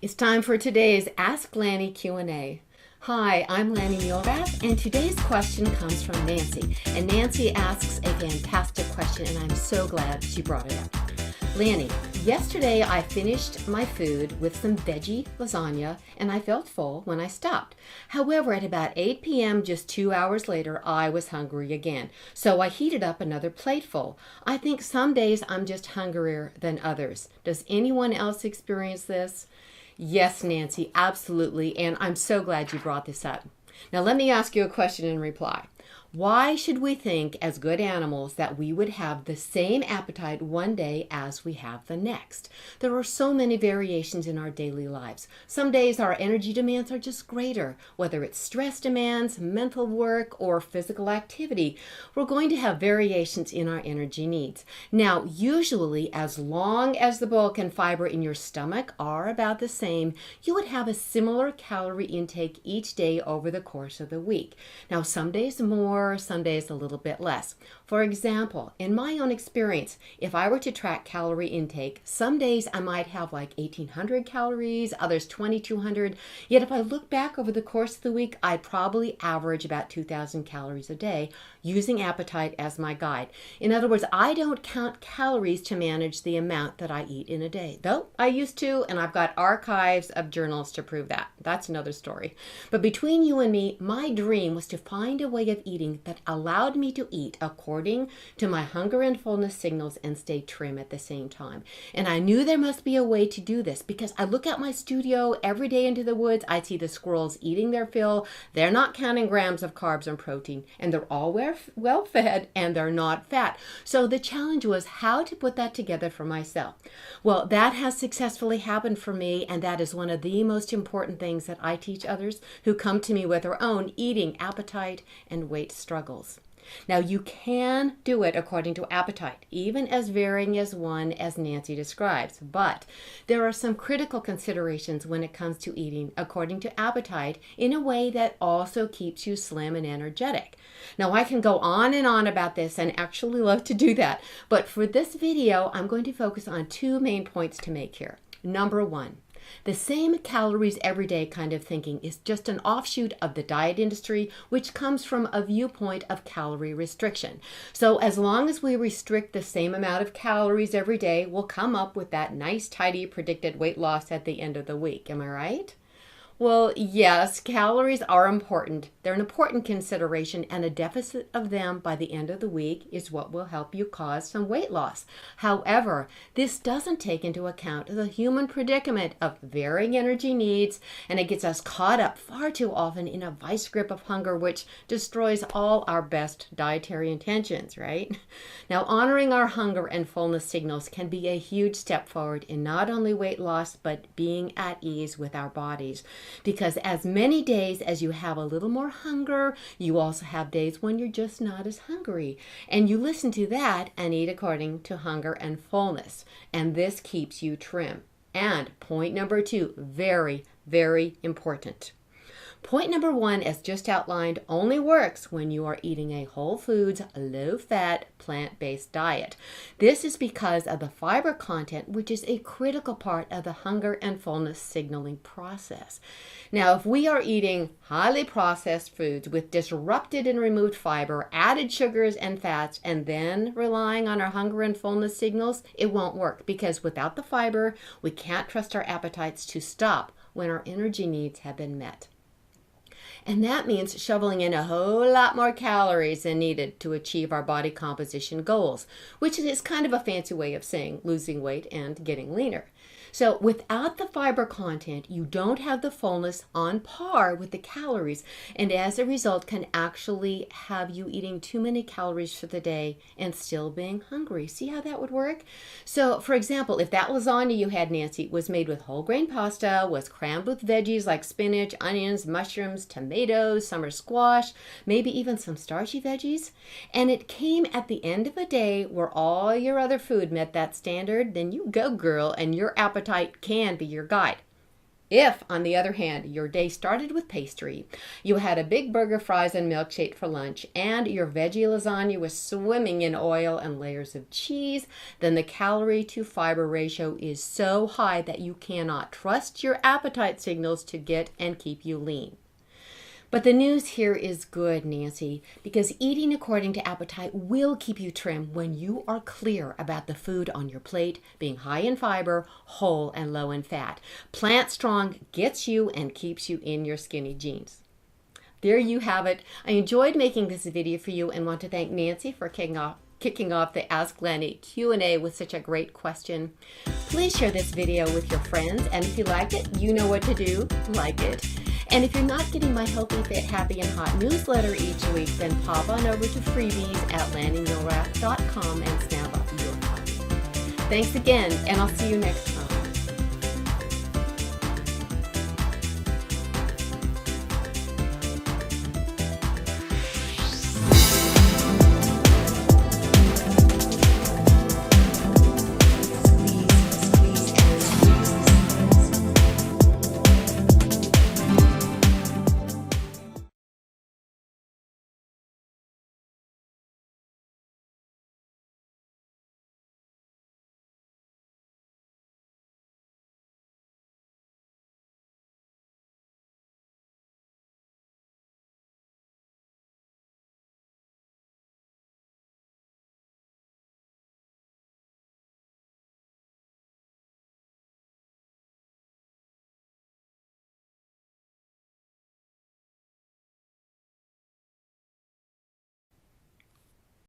It's time for today's Ask Lani Q&A. Hi, I'm Lani Milrath, and today's question comes from Nancy. And Nancy asks a fantastic question, and I'm so glad she brought it up. Lani, yesterday I finished my food with some veggie lasagna, and I felt full when I stopped. However, at about 8 p.m., just 2 hours later, I was hungry again. So I heated up another plateful. I think some days I'm just hungrier than others. Does anyone else experience this? Yes, Nancy, absolutely, and I'm so glad you brought this up. Now let me ask you a question in reply. Why should we think as good animals that we would have the same appetite one day as we have the next? There are so many variations in our daily lives. Some days our energy demands are just greater, whether it's stress demands, mental work, or physical activity. We're going to have variations in our energy needs. Now, usually, as long as the bulk and fiber in your stomach are about the same, you would have a similar calorie intake each day over the course of the week. Now, some days more, some days a little bit less. For example, in my own experience, if I were to track calorie intake, some days I might have like 1,800 calories, others 2,200. Yet if I look back over the course of the week, I'd probably average about 2,000 calories a day using appetite as my guide. In other words, I don't count calories to manage the amount that I eat in a day. Though I used to, and I've got archives of journals to prove that. That's another story. But between you and me, my dream was to find a way of eating that allowed me to eat according to my hunger and fullness signals and stay trim at the same time. And I knew there must be a way to do this because I look out my studio every day into the woods. I see the squirrels eating their fill. They're not counting grams of carbs and protein, and they're all well fed and they're not fat. So the challenge was how to put that together for myself. Well, that has successfully happened for me, and that is one of the most important things that I teach others who come to me with their own eating, appetite, and weight struggles. Now, you can do it according to appetite, even as varying as one as Nancy describes, but there are some critical considerations when it comes to eating according to appetite in a way that also keeps you slim and energetic. Now, I can go on and on about this and actually love to do that, but for this video, I'm going to focus on two main points to make here. Number one, the same calories every day kind of thinking is just an offshoot of the diet industry, which comes from a viewpoint of calorie restriction. So as long as we restrict the same amount of calories every day, we'll come up with that nice, tidy, predicted weight loss at the end of the week. Am I right? Well, yes, calories are important. They're an important consideration, and a deficit of them by the end of the week is what will help you cause some weight loss. However, this doesn't take into account the human predicament of varying energy needs, and it gets us caught up far too often in a vice grip of hunger, which destroys all our best dietary intentions, right? Now, honoring our hunger and fullness signals can be a huge step forward in not only weight loss, but being at ease with our bodies. Because as many days as you have a little more hunger, you also have days when you're just not as hungry. And you listen to that and eat according to hunger and fullness. And this keeps you trim. And point number two, very, very important. Point number one, as just outlined, only works when you are eating a whole foods, low-fat, plant-based diet. This is because of the fiber content, which is a critical part of the hunger and fullness signaling process. Now, if we are eating highly processed foods with disrupted and removed fiber, added sugars and fats, and then relying on our hunger and fullness signals, it won't work because without the fiber, we can't trust our appetites to stop when our energy needs have been met. And that means shoveling in a whole lot more calories than needed to achieve our body composition goals, which is kind of a fancy way of saying losing weight and getting leaner. So without the fiber content, you don't have the fullness on par with the calories, and as a result can actually have you eating too many calories for the day and still being hungry. See how that would work? So for example, if that lasagna you had, Nancy, was made with whole grain pasta, was crammed with veggies like spinach, onions, mushrooms, tomatoes, summer squash, maybe even some starchy veggies, and it came at the end of a day where all your other food met that standard, then you go, girl, and your appetite can be your guide. If, on the other hand, your day started with pastry, you had a big burger, fries, and milkshake for lunch, and your veggie lasagna was swimming in oil and layers of cheese, then the calorie to fiber ratio is so high that you cannot trust your appetite signals to get and keep you lean. But the news here is good, Nancy, because eating according to appetite will keep you trim when you are clear about the food on your plate being high in fiber, whole, and low in fat. Plant Strong gets you and keeps you in your skinny jeans. There you have it. I enjoyed making this video for you and want to thank Nancy for kicking off the Ask Lani Q&A with such a great question. Please share this video with your friends, and if you liked it, you know what to do. Like it. And if you're not getting my Healthy, Fit, Happy, and Hot newsletter each week, then pop on over to freebies at lanimilrath.com and snap up your copy. Thanks again, and I'll see you next week.